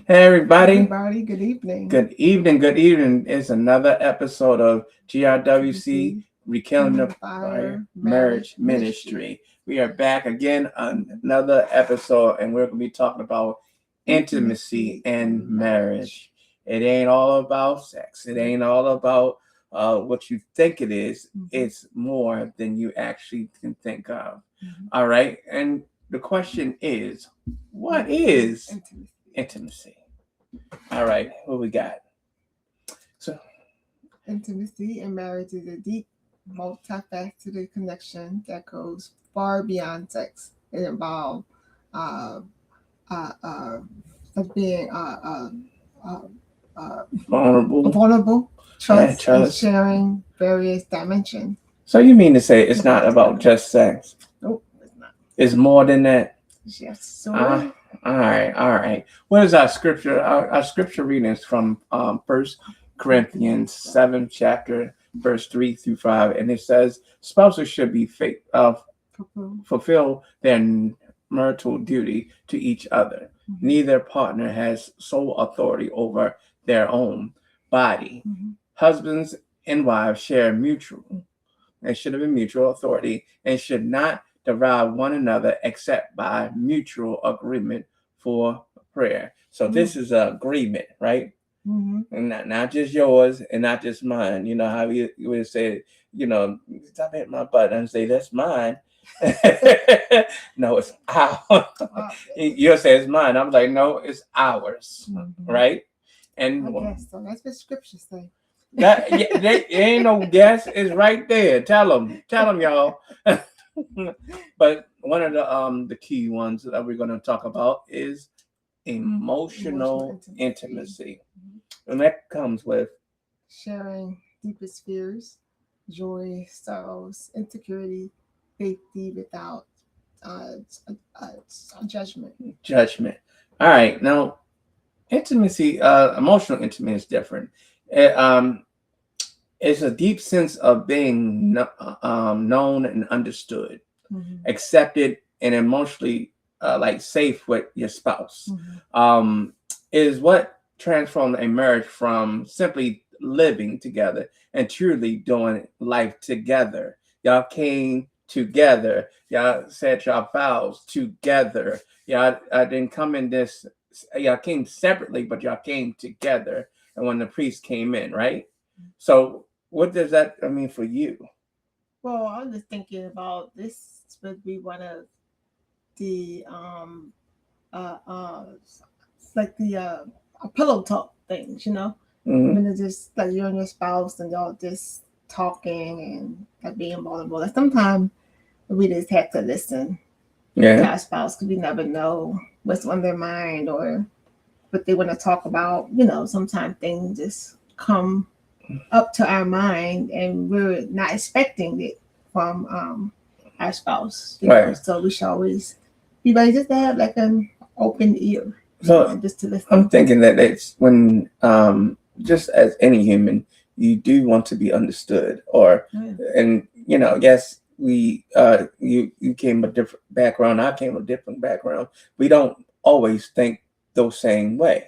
Hey everybody. Good evening. Good evening. Good evening. It's another episode of GRWC Rekindling the Fire Marriage Ministry. We are back again on another episode, and we're going to be talking about intimacy and marriage. It ain't all about sex. It ain't all about what you think it is. It's more than you actually can think of. All right. And the question is, what is intimacy? All right, what we got? So, Intimacy in marriage is a deep, multifaceted connection that goes far beyond sex. It involves uh, uh, uh, being vulnerable, trust, and sharing various dimensions. So you mean to say it's not about just sex? Nope, it's not. It's more than that. Yes, sir. All right. What is our scripture? Our scripture reading is from 1 Corinthians 7, chapter, verse 3 through 5. And it says, spouses should be fulfill their marital duty to each other. Neither partner has sole authority over their own body. Husbands and wives share mutual. It should have been mutual authority and should not derive one another except by mutual agreement for prayer. So this is an agreement, right? And not just yours and not just mine. You know how you would say, stop hitting my butt and say that's mine. No, it's ours. You'll say it's mine. I'm like, no, it's ours, right? And I guess so. That's what scriptures say. That ain't no guess. It's right there. Tell them, y'all. But one of the key ones that we're going to talk about is emotional intimacy. And that comes with sharing deepest fears, joy, sorrows, insecurity, safety without judgment. All right. Now, intimacy, emotional intimacy is different. It's a deep sense of being known and understood, accepted, and emotionally safe with your spouse. Is what transformed a marriage from simply living together and truly doing life together. Y'all came together. Y'all said y'all vows together. Y'all didn't come in this. Y'all came separately, but y'all came together. And when the priest came in, right? So what does that mean for you? Well, I'm just thinking about this would be one of the like the pillow talk things, when it's just like you and your spouse and y'all just talking and like being vulnerable. Like sometimes we just have to listen to our spouse because we never know what's on their mind or what they want to talk about. Sometimes things just come up to our mind and we're not expecting it from our spouse. Right. So we should always be ready just to have like an open ear. So just to listen. I'm thinking that it's when just as any human, you do want to be understood, and yes, we you came a different background, I came a different background. We don't always think the same way.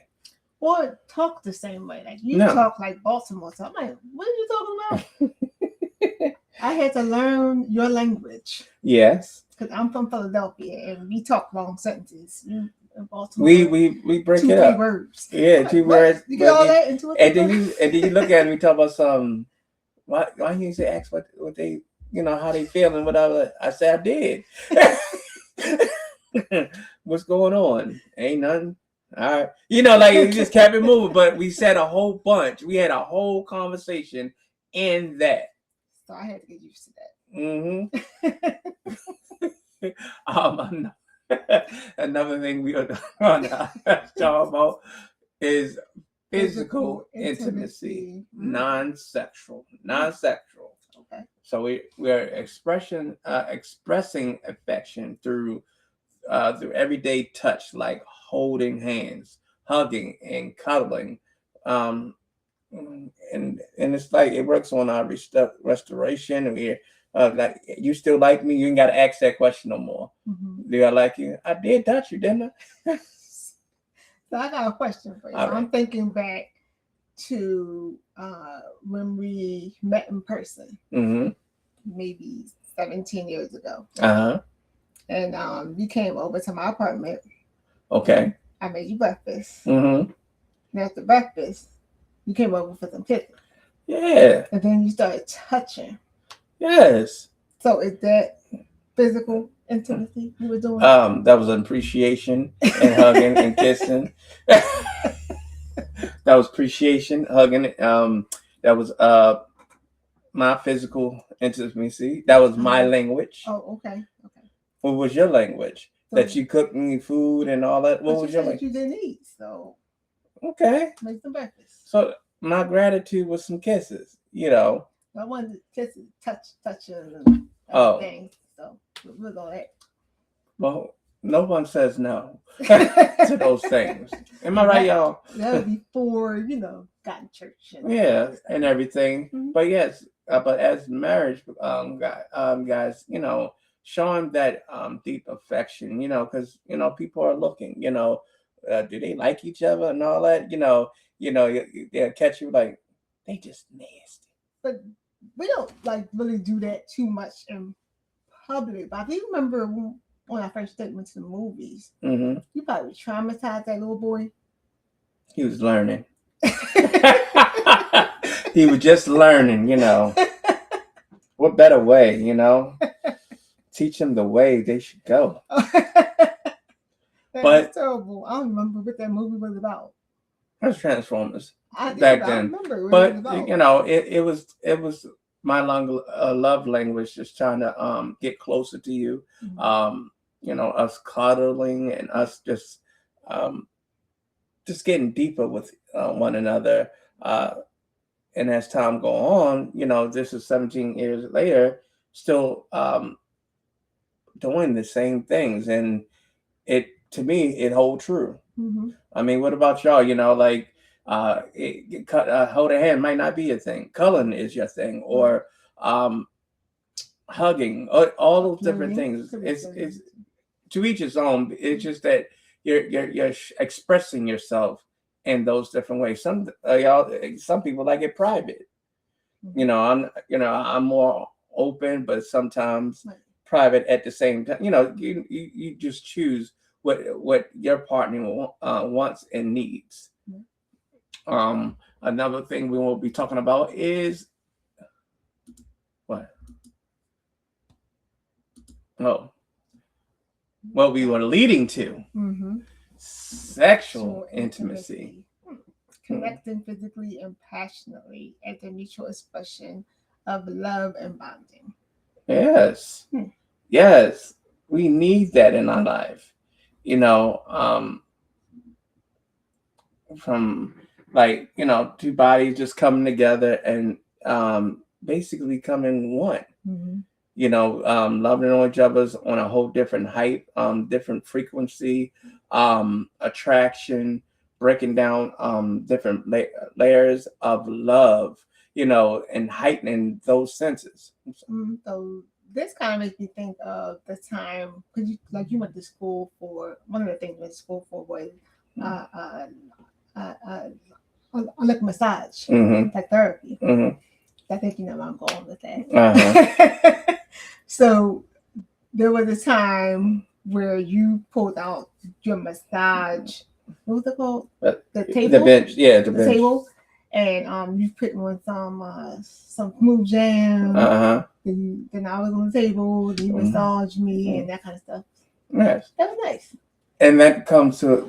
Or talk the same way. Like you talk like Baltimore. So I'm like, what are you talking about? I had to learn your language. Yes. Because I'm from Philadelphia and we talk long sentences. We break it up. 2-3 words. Yeah, 2 words. You get all that into it. And then you look at it and we talk about some. Why you say ask what they how they feel and whatever. I said I did. What's going on? Ain't nothing. All right, we just kept it moving. But we said a whole bunch. We had a whole conversation in that. So I had to get used to that. Another thing we are going to talk about is physical intimacy, non-sexual. Okay. So we are expressing affection through everyday touch, like holding hands, hugging, and cuddling. And it's like it works on our restoration. And we're like, you still like me? You ain't got to ask that question no more. Do I like you? I did touch you, didn't I? So I got a question for you. All So right. I'm thinking back to when we met in person, maybe 17 years ago. And you came over to my apartment. Okay. I made you breakfast. And after breakfast, you came over for some kisses. Yeah. And then you started touching. Yes. So is that physical intimacy you were doing? That was an appreciation and hugging and kissing. That was appreciation, hugging. That was my physical intimacy. That was my language. Oh, okay. What was your language? So, that you cooked me food and all that. What was your language? You didn't eat, so okay. Make some breakfast. So my gratitude was some kisses. You know. I wanted kisses, touching, and everything. So we'll go that. Well, no one says no to those things. Am I right, y'all? That was before, got in church. And everything. But yes, but as marriage guys, showing that deep affection, because, people are looking, do they like each other and all that? They'll catch you like, they just nasty. But we don't really do that too much in public. But I do remember when I first went to the movies, you probably traumatized that little boy. He was learning. He was just learning, What better way, Teach them the way they should go. That's terrible. I don't remember what that movie was about. It was Transformers back then. I remember what it was about. It was my love language, just trying to get closer to you. Us cuddling and us just getting deeper with one another. And as time go on, this is 17 years later, still doing the same things. And to me, it holds true. I mean, what about y'all? Hold a hand might not be a thing. Culling is your thing. Or hugging, all those different things. It's to each his own. It's just that you're expressing yourself in those different ways. Some people like it private. I'm more open, but sometimes private at the same time. You just choose what your partner wants and needs. Another thing we will be talking about is what? Oh, what we were leading to. Sexual intimacy. Connecting physically and passionately as a mutual expression of love and bonding. Yes. Yes. We need that in our life. From two bodies just coming together and basically coming one. Loving on each other's on a whole different height, different frequency, attraction, breaking down different layers of love, and heightening those senses. So this kind of makes me think of the time, because you went to school for, one of the things you went to school for was like massage, like therapy. I think you know where I'm going with that. So there was a time where you pulled out your massage. What was it called? The table. The bench. Yeah, the bench. Table. And you put on some smooth jam. Then I was on the table. Then you massaged me and that kind of stuff. Yes. That was nice. And that comes to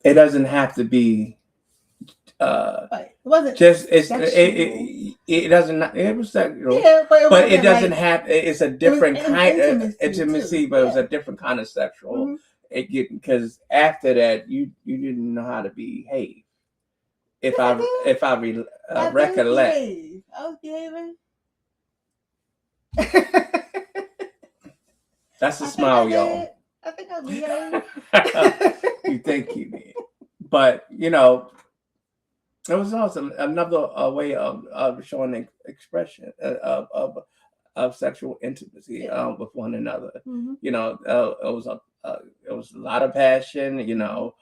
it doesn't have to be. It wasn't just it doesn't. It was sexual. Yeah, but it doesn't have. It's a different kind of intimacy, but it was a different kind of sexual. Because after that, you didn't know how to behave. If I recollect, I was behaving. That's a smile, y'all. I think I behaved. You think you did, but it was awesome. Another way of showing expression of sexual intimacy with one another. It was it was a lot of passion. You know,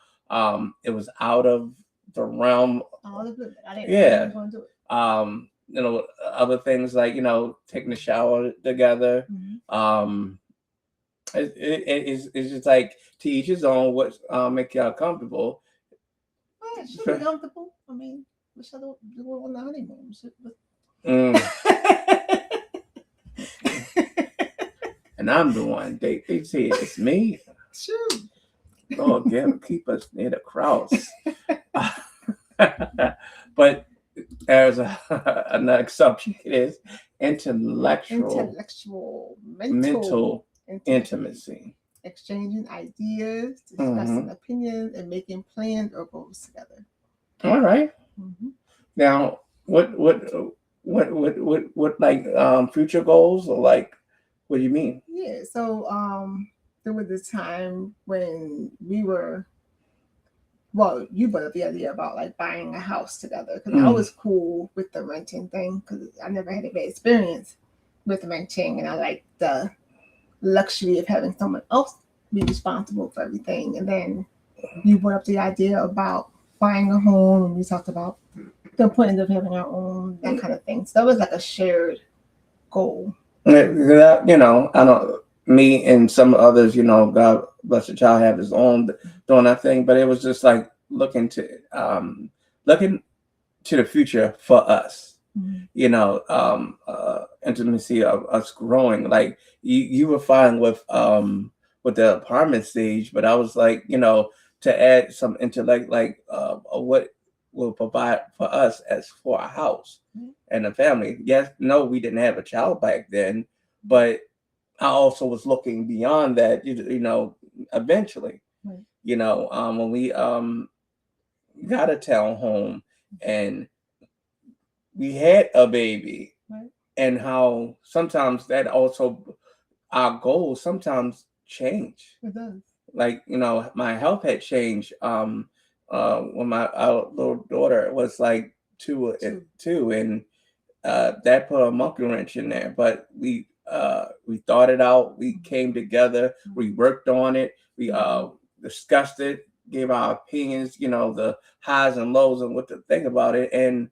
it was out of the realm. All of it. I didn't know Yeah. you were going to do it. You know, other things like, you know, taking a shower together. It's just like to each his own. What make y'all comfortable. Well, it should be comfortable. I mean, we should do it on the honeymoon. And I'm the one. They say it's me. Sure. Lord, keep us near the cross. But there's another subject. It is intellectual mental intimacy. Exchanging ideas, discussing opinions, and making plans or goals together. All right. Now, what like future goals, or like, what do you mean? Yeah. So there was this time when we were. Well, you brought up the idea about like buying a house together, because I was cool with the renting thing because I never had a bad experience with renting, and I like the luxury of having someone else be responsible for everything. And then you brought up the idea about buying a home, and we talked about the importance of having our own, that kind of thing. So that was like a shared goal. You know, I don't. Me and some others, you know, God bless the child, have his own doing that thing, but it was just like looking to the future for us. You know, intimacy of us growing. Like you were fine with the apartment stage, but I was like, you know, to add some intellect, like what will provide for us as for a house and a family. Yes, no, we didn't have a child back then, but I also was looking beyond that, you know, eventually. You know, when we got a townhome and we had a baby, and how sometimes that also, our goals sometimes change. It does. Like, you know, my health had changed when our little daughter was like two, and that put a monkey wrench in there. But we thought it out. We came together. We worked on it. We discussed it, gave our opinions, you know, the highs and lows and what to think about it. And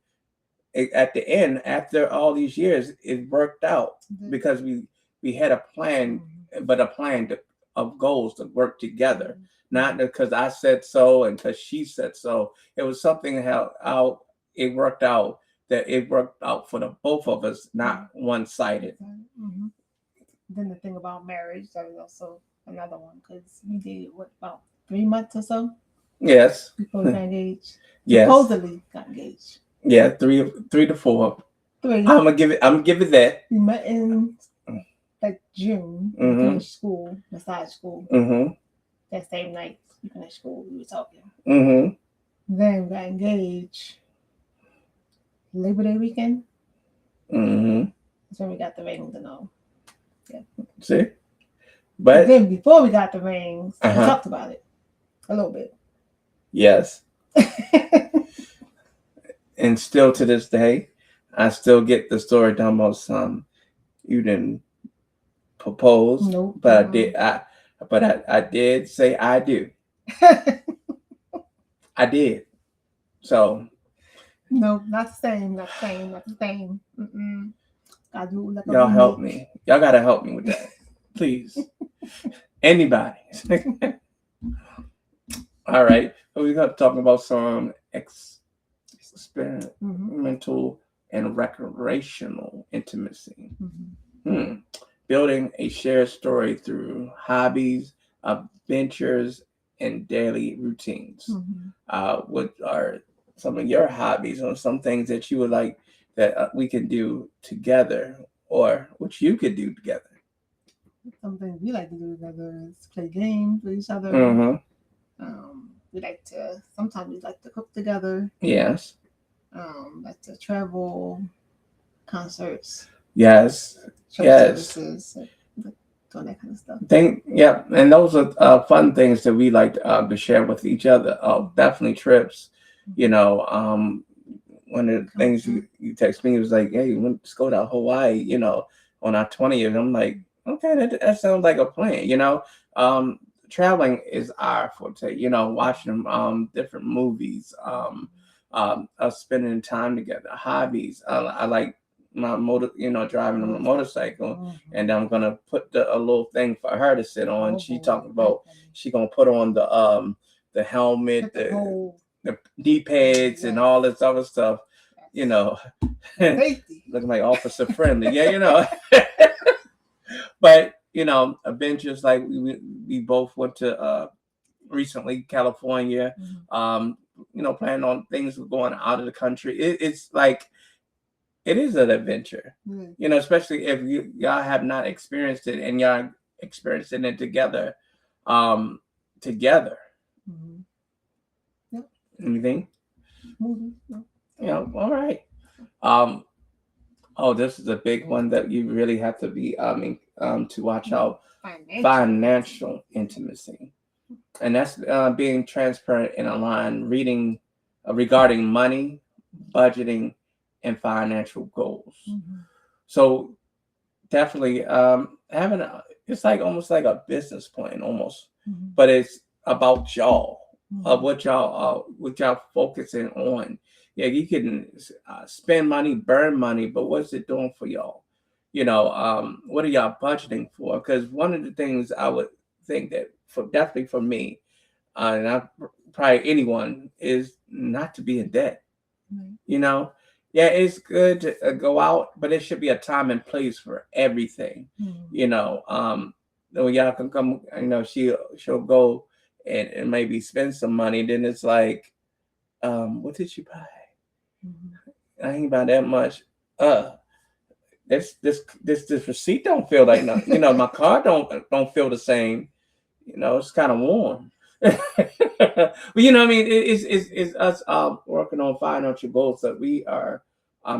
at the end, after all these years, it worked out because we had a plan, but a plan of goals to work together. Not because I said so and because she said so. It was something how it worked out, that it worked out for the both of us, not one-sided. Then the thing about marriage, that was also another one, because we did about 3 months or so. Yes. Before we got engaged. Yes. Supposedly got engaged. Yeah, 3 to 4. 3. I'm gonna give it that. We met in like June. We finished school, massage school. That same night we finished school, we were talking. Then we got engaged Labor Day weekend. That's when we got the rings and all. Yeah. See? But then before we got the rings, we talked about it a little bit. Yes. And still to this day, I still get the story talking about you didn't propose. Nope. But I did say I do. I did. So no, not the same. Gotta do like y'all help me. Y'all gotta help me with that, please. Anybody. All right. We're gonna talk about some experimental and recreational intimacy. Building a shared story through hobbies, adventures, and daily routines. What are some of your hobbies, or some things that you would like that we can do together, or what you could do together? Something we like to do together is play games with each other. Sometimes we like to cook together. Yes. Like to travel, concerts. Yes. Services, doing that kind of stuff. And those are fun things that we like to share with each other. Definitely trips. You know, one of the things you text me was like, "Hey, let's go to Hawaii." You know, on our 20th. I'm like, okay, that sounds like a plan. You know, traveling is our forte. Watching different movies, us spending time together, hobbies. I like my driving on a motorcycle, and I'm gonna put a little thing for her to sit on. She talking about she gonna put on the helmet, the knee pads, and all this other stuff. Looking like officer friendly. Yeah. But adventures like we both went to recently California. Planning on things going out of the country. It's like it is an adventure. Especially if y'all have not experienced it and y'all experiencing it together. Together. Yep. Anything? No. All right. This is a big one that you really have to be to watch out. Financial intimacy, and that's being transparent and aligned, reading regarding money, budgeting, and financial goals. So definitely having it's like almost like a business plan almost, but it's about y'all, what y'all focusing on. Yeah, you can spend money, burn money, but what's it doing for y'all? What are y'all budgeting for? Because one of the things I would think that definitely for me, and probably anyone, is not to be in debt. Yeah, it's good to go out, but it should be a time and place for everything. When y'all can come, she'll go and maybe spend some money. Then it's like, what did you buy? I ain't buy that much. This receipt don't feel like nothing. My car don't feel the same. It's kind of warm. But what I mean, it's us working on financial goals that we are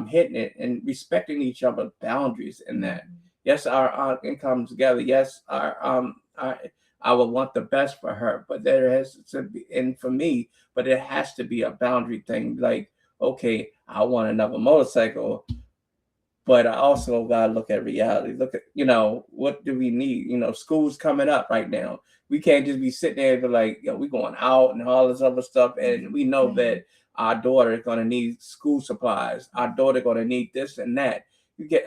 hitting it and respecting each other's boundaries in that. Yes, our income together. Yes, I would want the best for her, but there has to be, and for me, but it has to be a boundary thing. Like, okay, I want another motorcycle, but I also gotta look at reality. Look at, what do we need? School's coming up right now. We can't just be sitting there and be like, we're going out and all this other stuff. And we know that our daughter is gonna need school supplies. Our daughter gonna need this and that. You get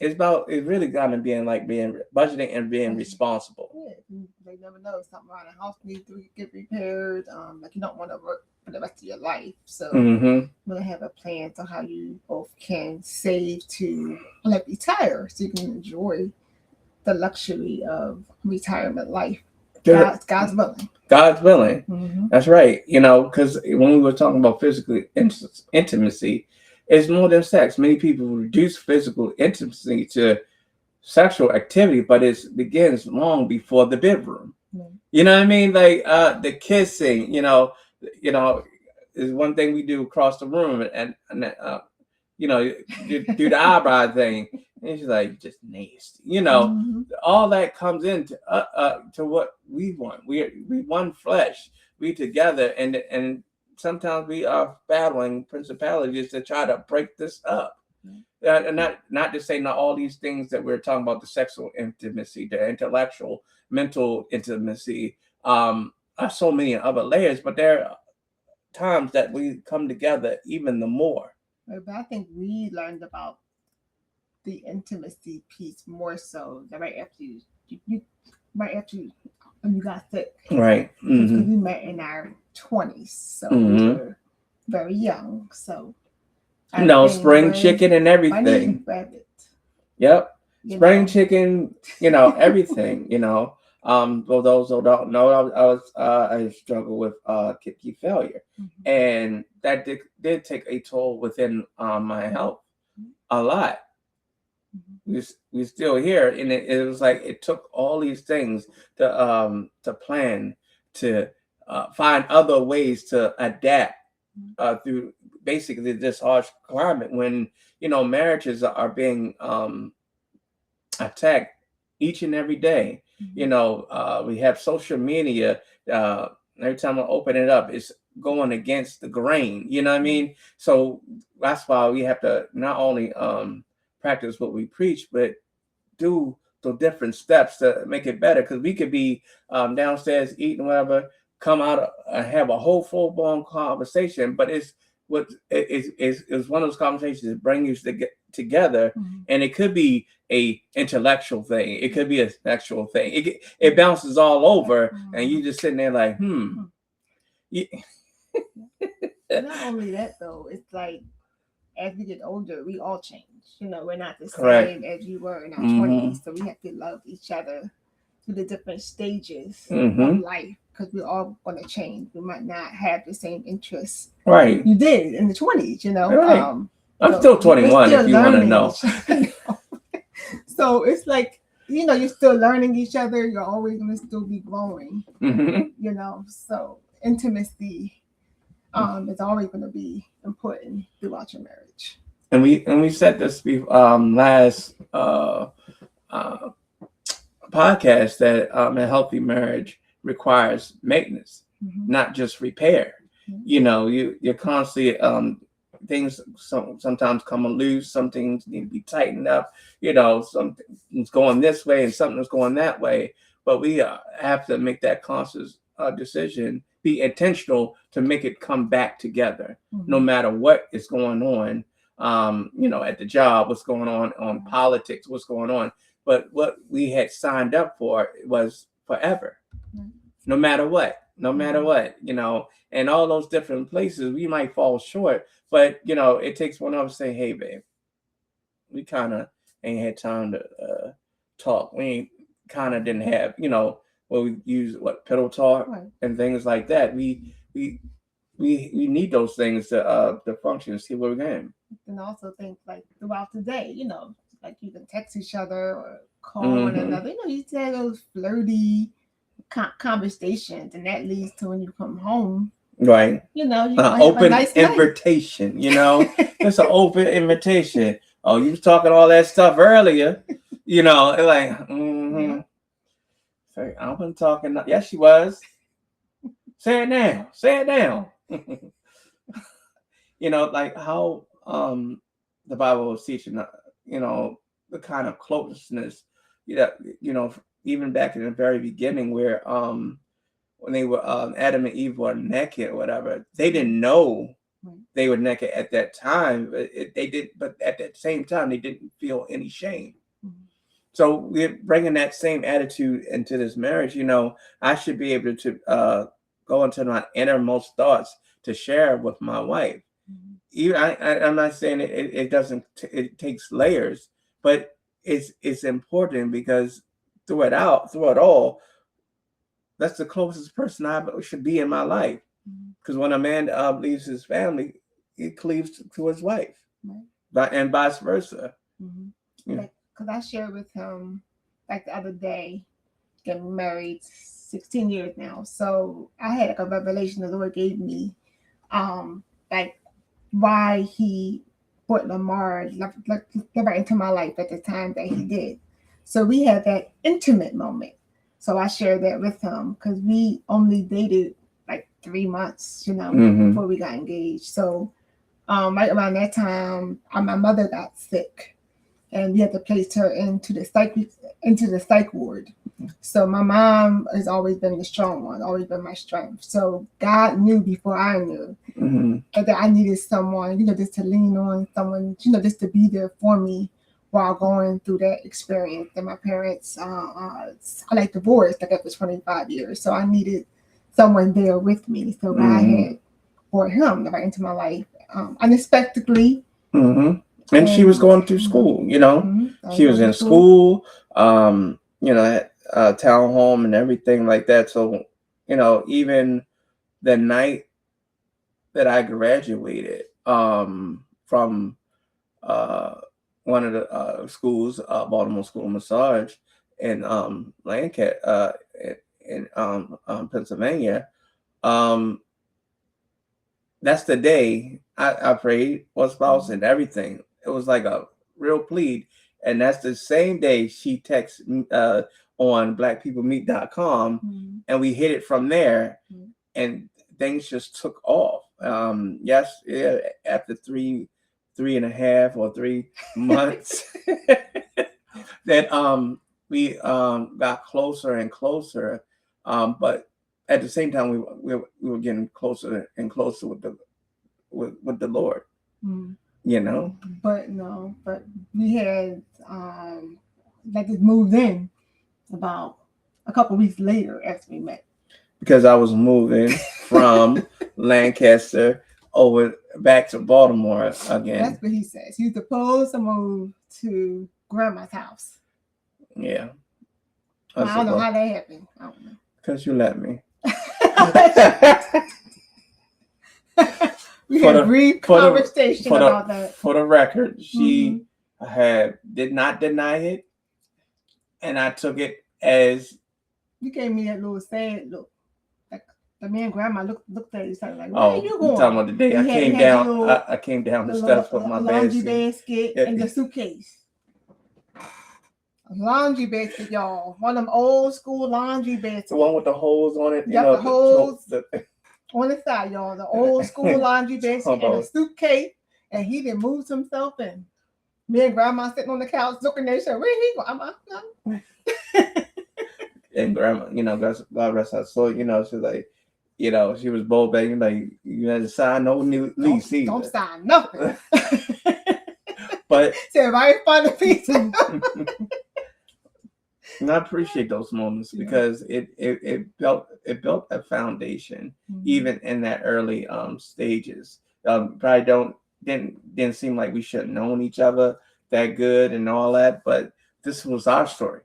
it's really gonna be being budgeting and being responsible. Yeah, they never know something around the house needs to get repaired. Like you don't want to work for the rest of your life, so you want to have a plan to how you both can save to retire, so you can enjoy the luxury of retirement life. God's willing. God's willing. That's right. Because when we were talking about physical intimacy, it's more than sex. Many people reduce physical intimacy to sexual activity, but it begins long before the bedroom. You know what I mean? Like the kissing. Is one thing we do across the room, and do the eyebrow thing. And she's like, just nasty. All that comes into to what we want. We one flesh. We together, and sometimes we are battling principalities to try to break this up. And not to say not all these things that we're talking about, the sexual intimacy, the intellectual, mental intimacy, are so many other layers, but there are times that we come together even the more. But I think we learned about the intimacy piece more so right after you got sick. Right. Because we met in our 20s, so we were very young. So spring chicken and everything. Yep. Spring chicken, everything, for those who don't know, I struggled with kidney failure, and that did take a toll within my health a lot. We're still here, and it was like it took all these things to plan, to find other ways to adapt through basically this harsh climate when marriages are being attacked each and every day. We have social media. Every time I open it up, it's going against the grain. You know what I mean? So that's why we have to not only practice what we preach, but do different steps to make it better. Because we could be downstairs eating whatever, come out and have a whole full blown conversation, but it's one of those conversations that bring you together, and it could be a intellectual thing, it could be a sexual thing. It bounces all over, and you just sitting there like, Yeah. Not only that though, it's like as we get older, we all change. We're not the same as you were in our 20s, so we have to love each other through the different stages of life, because we're all going to change. We might not have the same interests you did in the 20s. Right. I'm still 21 if you want to know. So it's like, you're still learning each other. You're always going to still be growing. So intimacy is always going to be important throughout your marriage. And we said this last podcast that a healthy marriage requires maintenance, not just repair. You're constantly things sometimes come loose. Some things need to be tightened up. Something's going this way and something's going that way. But we have to make that conscious decision, be intentional to make it come back together, no matter what is going on. At the job, what's going on politics, what's going on. But what we had signed up for was forever, no matter what, and all those different places we might fall short, but it takes one of us to say, hey, babe, we kind of ain't had time to talk. We kind of didn't have, we use pillow talk and things like that. We need those things to function and see where we're going. And also think like throughout the day, like you can text each other or call one another. You say those flirty conversations, and that leads to when you come home. Right. You open nice invitation. It's an open invitation. Oh, you was talking all that stuff earlier. Like, Say, I wasn't talking. Yes, she was. Say it now. Say it now. Like how the Bible was teaching, the kind of closeness, even back in the very beginning where when they were Adam and Eve were naked or whatever, they didn't know they were naked at that time. But at that same time, they didn't feel any shame. So we're bringing that same attitude into this marriage. I should be able to go into my innermost thoughts to share with my wife. Even I'm not saying it doesn't. It takes layers, but it's important because through it all, that's the closest person I should be in my life. Because when a man leaves his family, he cleaves to his wife, and vice versa. Because I shared with him like the other day, getting married 16 years now. So I had like a revelation the Lord gave me, like why He brought Lamar right into my life at the time that He did. So we had that intimate moment. So I shared that with him because we only dated like 3 months, before we got engaged. So right around that time, my mother got sick, and we had to place her into the psych ward. So my mom has always been the strong one, always been my strength. So God knew before I knew that I needed someone, just to lean on, someone, just to be there for me while going through that experience. And my parents, I like divorced like after 25 years. So I needed someone there with me. So God had brought him right into my life unexpectedly. And she was going through school, she was in school, at town home and everything like that. So, even the night that I graduated from one of the schools, Baltimore School of Massage in Lancaster, in Pennsylvania, that's the day I prayed for a spouse and everything. It was like a real plead. And that's the same day she texted me on blackpeoplemeet.com, and we hit it from there, and things just took off. After 3.5 or 3 months that we got closer and closer, but at the same time we were getting closer and closer with the Lord. You know, but we had just moved in about a couple weeks later after we met. Because I was moving from Lancaster over back to Baltimore again. That's what he says. He's supposed to move to grandma's house. Yeah. I don't know how that happened. I don't know. Because you let me. We had a brief conversation about that. For the record, she did not deny it, and I took it as you gave me that little sad look. Like the me and grandma looked at each other like, where are you going? Talking about the day I came down the steps with my laundry basket and the suitcase. A laundry basket, y'all. One of them old school laundry baskets. The one with the holes on it. Got the holes on the side, y'all. The old school laundry basket and a suitcase. And he didn't move himself in. Me and grandma sitting on the couch looking at each other. Where he going? And grandma, God rest her soul, she's like, she was bold, baby. Like, you had to sign no new lease either. Don't sign nothing. But so everybody find a piece. And I appreciate those moments because it built a foundation even in that early stages. Probably didn't seem like we should have known each other that good and all that, but this was our story.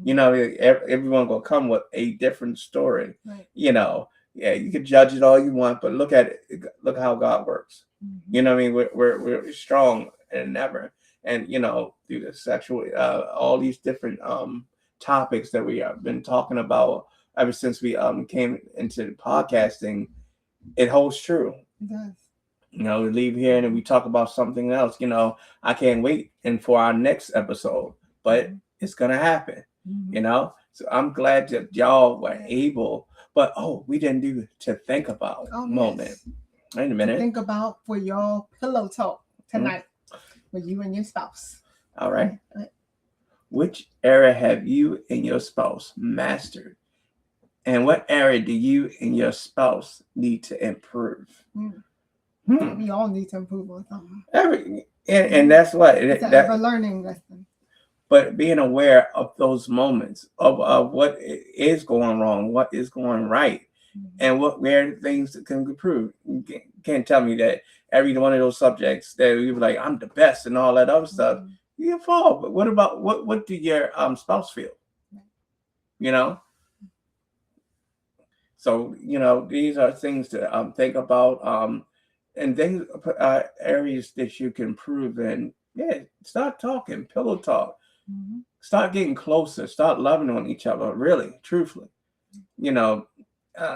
Everyone gonna come with a different story. Right. Yeah, you can judge it all you want, but look at it. Look how God works. You know what I mean? We're strong and ever, and through the sexual, all these different topics that we have been talking about ever since we came into podcasting, it holds true. It does. We leave here and we talk about something else. I can't wait for our next episode, but it's gonna happen. So I'm glad that y'all were able, but we didn't do to think about moment. Yes. Wait a minute. Think about for your pillow talk tonight with you and your spouse. All right. Which area have you and your spouse mastered? And what area do you and your spouse need to improve? We all need to improve on something. And that's what it's an ever learning lesson. But being aware of those moments of what is going wrong, what is going right, and where things can improve. You can't tell me that every one of those subjects that you were like, I'm the best and all that other stuff. You fall. But what about what do your spouse feel? So these are things to think about. And things areas that you can improve in. Yeah, start talking, pillow talk. Start getting closer. Start loving on each other. Really, truthfully,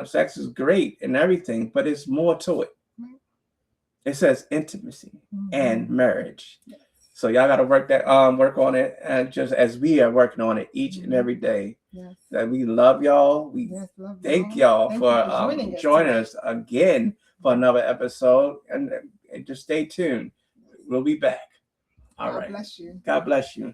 sex is great and everything, but it's more to it. It says intimacy and marriage. Yes. So y'all got to work on it, and just as we are working on it each and every day. Yes. That we love y'all. We thank y'all for joining us again for another episode, and just stay tuned. We'll be back. All right. God bless you. God bless you.